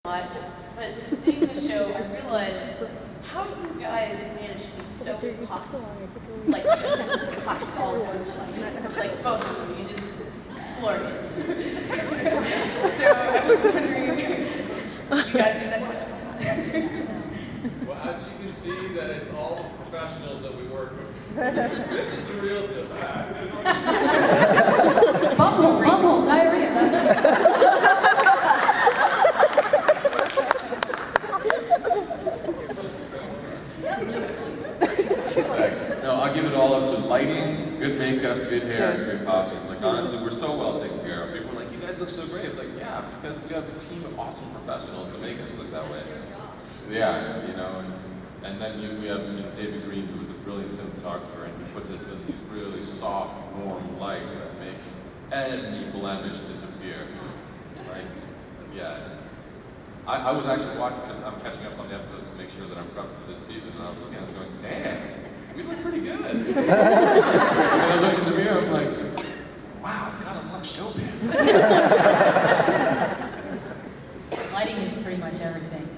lot, but seeing the show, I realized, how do you guys manage to be so hot? Like, you guys are just hot all the time. Like both of them, you just glorious. So I was wondering, you guys get that question? Well, as you can see, that it's all the professionals that we work with. This is the real deal. Bubble, diarrhea, that's it. No, I'll give it all up to lighting, good makeup, good hair, and good costumes. Like, honestly, we're so well taken care of. People are like, you guys look so great. It's like, yeah, because we have a team of awesome professionals to make us look that way. Yeah, you know, and then we have David Green, who is a brilliant cinematographer, and he puts us in these really soft, warm lights that make any blemish disappear. Like, yeah. I was actually watching, because I'm catching up on the episodes to make sure that I'm prepped for this season, and I was looking at it going, damn, we look pretty good. And then I look in the mirror, I'm like, wow, God, I love showbiz. Lighting is pretty much everything.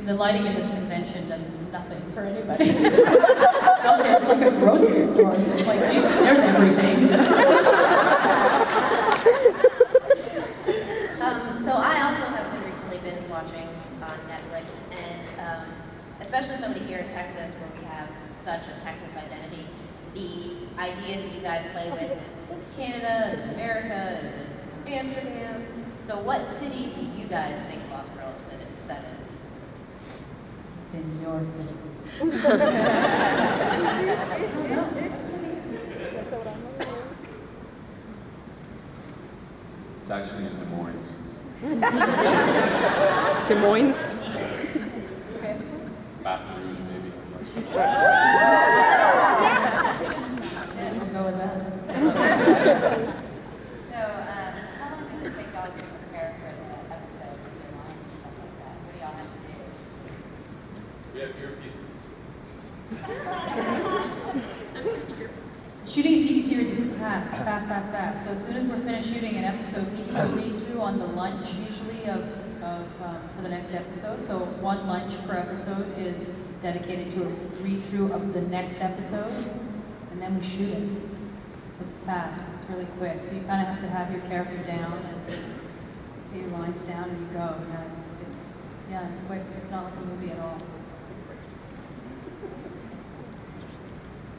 The lighting in this convention does nothing for anybody. Out there, it's like a grocery store. It's just like, Jesus, there's everything. So I also have recently been watching on Netflix, and especially somebody here in Texas, where we have such a Texas identity, the ideas that you guys play with is it Canada, is it America, is it Amsterdam? So what city do you guys think Lost Girl is set in? It's in your city. It's actually in Des Moines. Des Moines? Okay. Baton Rouge, maybe. We'll go with that. So, how long does it take y'all to prepare for the episode with your lines and stuff like that? What do y'all have to do? We have earpieces. Shooting a TV series is fast. So as soon as we're finished shooting an episode, we do a read-through on the lunch usually for the next episode. So one lunch per episode is dedicated to a read-through of the next episode, and then we shoot it. So it's fast, it's really quick. So you kind of have to have your character down and get your lines down, and you go. It's quick. It's not like a movie at all.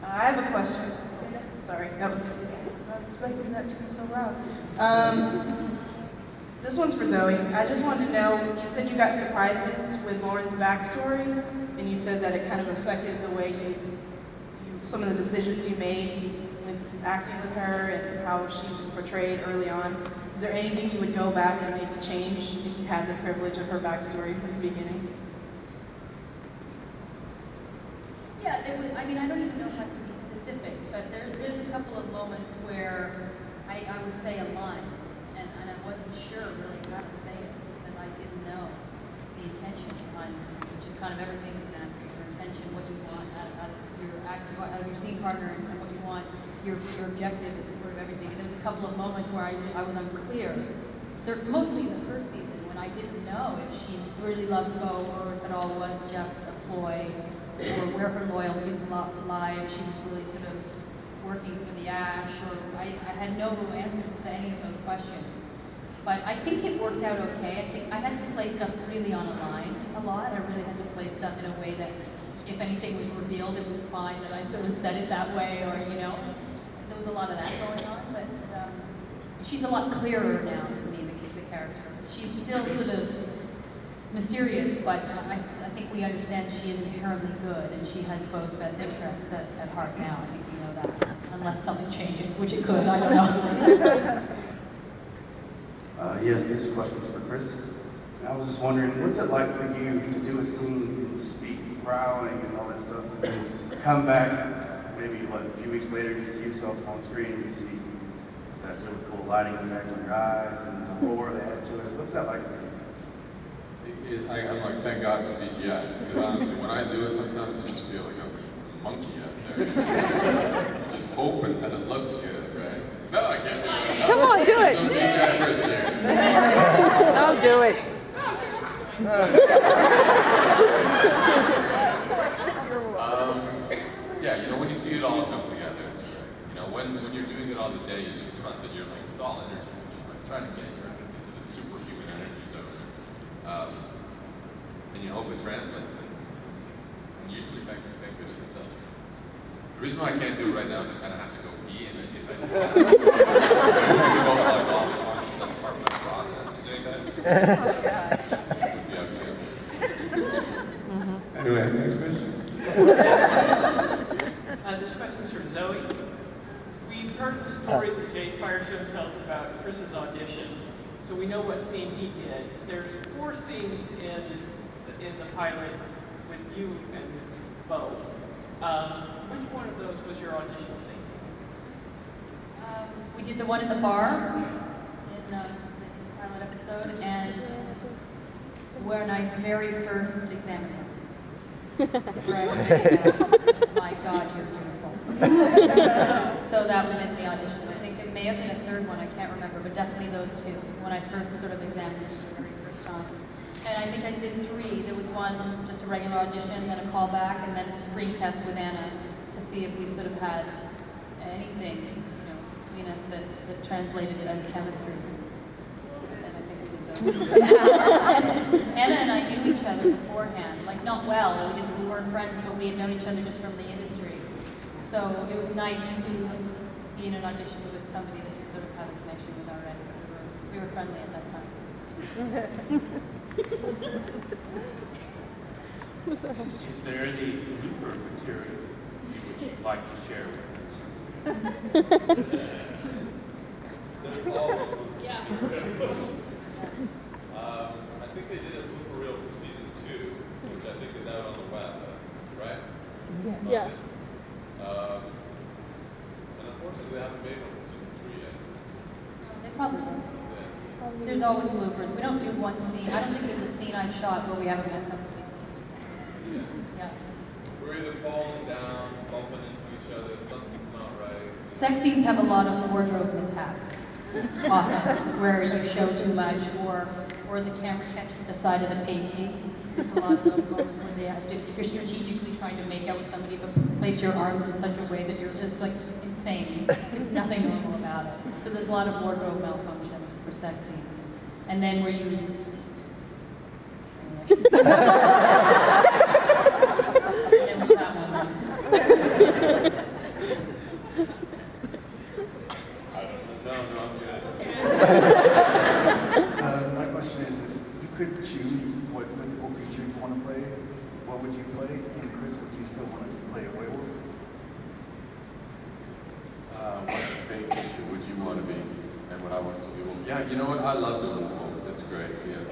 I have a question. Sorry, I'm not expecting that to be so loud. This one's for Zoe. I just wanted to know, you said you got surprises with Lauren's backstory, and you said that it kind of affected the way some of the decisions you made with acting with her and how she was portrayed early on. Is there anything you would go back and maybe change if you had the privilege of her backstory from the beginning? Yeah, I mean, I don't even know if I can be specific, but there's a couple of moments where I would say a line, and I wasn't sure really how to say it, because I didn't know the intention behind it, which is kind of everything as an actor, your intention, what you want out of your actor, out of your scene partner, and what you want, your objective is sort of everything. And there's a couple of moments where I was unclear, mostly in the first season, when I didn't know if she really loved Bo or if it all was just a ploy, or where her loyalties lie, if she was really sort of working for the Ash, or I had no real answers to any of those questions. But I think it worked out okay. I think I had to play stuff really on a line a lot. I really had to play stuff in a way that if anything was revealed, it was fine that I sort of said it that way, or, you know, there was a lot of that going on. But she's a lot clearer now to me, the character. She's still sort of mysterious, but I think we understand she is inherently good, and she has both best interests at heart now. I think we know that, unless something changes, which it could, I don't know. Yes, this question is for Chris. I was just wondering, what's it like for you to do a scene and speak growling and all that stuff, and then come back, maybe a few weeks later, you see yourself on screen and you see that really cool lighting effect on your eyes and the roar they add to it. What's that like for you? I'm like, thank God for CGI, because honestly, when I do it, sometimes I just feel like a monkey out there. Just hoping that it looks good, right? No, I can't do it. No, Come on, do it. no CGI person there. Oh, do it. Yeah, you know, when you see it all come together, it's great. You know, when you're doing it on the day, you just trust it. You're like, it's all energy. You're just like trying to get your energy to the superhuman energy zone. And you hope it translates. And usually, thank goodness it does. The reason why I can't do it right now is I kind of have to go pee, and if I do that, I go like all the functions as part of my process of doing that. It would be okay. Anyway, next question. This question is for Zoe. We've heard the story that Jay Firestone tells about Chris's audition, so we know what scene he did. There's 4 scenes in the pilot with you and Bo. Which one of those was your audition scene? We did the one in the bar in the pilot episode, and when I very first examined him. Where I said, my God, you're beautiful. So that was in the audition. I think it may have been a third one, I can't remember, but definitely those 2, when I first sort of examined him for the very first time. And I think I did 3. There was one, just a regular audition, then a callback, and then a screen test with Anna to see if we sort of had anything, you know, between us that translated as chemistry. And I think we did those. Anna and I knew each other beforehand, like not well, we weren't friends, but we had known each other just from the industry. So it was nice to be in an audition with somebody that you sort of had a connection with already. We were friendly at that time. Is there any blooper material you would like to share with us? There's always blooper material. I think they did a blooper reel for season 2, which I think is out on the web, right? Yes. And unfortunately, they haven't made one for season 3 yet. They probably will. Yeah. There's always bloopers. We don't do one scene. I don't think there's a scene I've shot where we haven't messed up with Yeah. Yeah. We're either falling down, bumping into each other, something's not right. Sex scenes have a lot of wardrobe mishaps, often, where you show too much, or the camera catches the side of the pasty. There's a lot of those moments where you're strategically trying to make out with somebody, but place your arms in such a way that it's like insane. There's nothing normal about it. So there's a lot of wardrobe malfunctions for sex scenes. And then where you... There was that one once. No, I'm good. My question is, if you could choose what mythical creature you want to play, what would you play? And Chris, would you still want to play a werewolf? What fake creature would you want to be? And what I want to be? Yeah, you know what? I love doing the wolf. It's great. Yeah.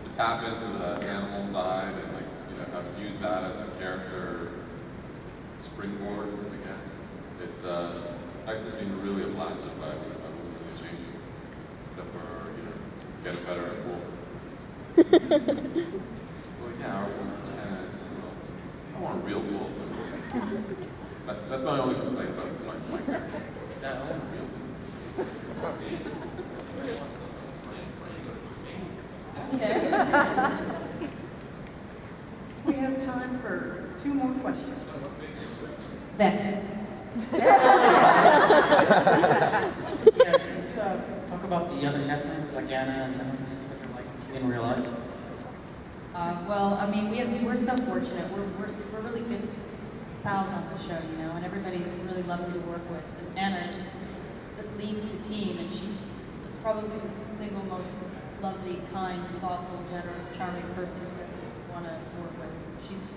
To tap into the animal side and I've used that as a character springboard, I guess. It's actually been really a blast, but I wouldn't really change it. Except for, get a better wolf. Well, yeah, our wolf is kind of, I want a real wolf. That's my only complaint about my character. Yeah, I want a real wolf. Okay. We have time for 2 more questions. Vex. Talk about the other cast members like Anna and what they're like in real life. Well, I mean, we're so fortunate. We're really good pals on the show, and everybody's really lovely to work with. And Anna leads the team, and she's probably the single most lovely, kind, thoughtful, generous, charming person you want to work with. She's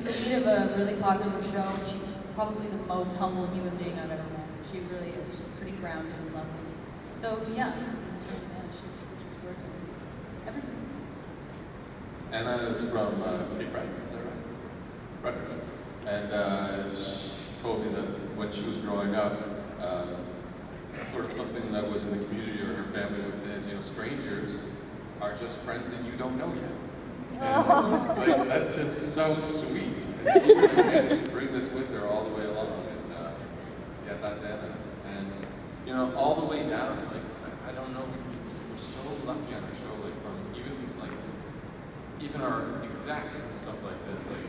the lead of a really popular show, and she's probably the most humble human being I've ever met. She really is. She's pretty grounded and lovely. So yeah, she's working with everything. Anna is from Cape Breton, is that right? Breton. And she told me that when she was growing up, sort of something that was in the community or her family would say is, strangers are just friends that you don't know yet. And that's just so sweet. And she managed to bring this with her all the way along. And yeah, that's Anna. And all the way down, I don't know, we're so lucky on the show, from even even our execs and stuff like this, like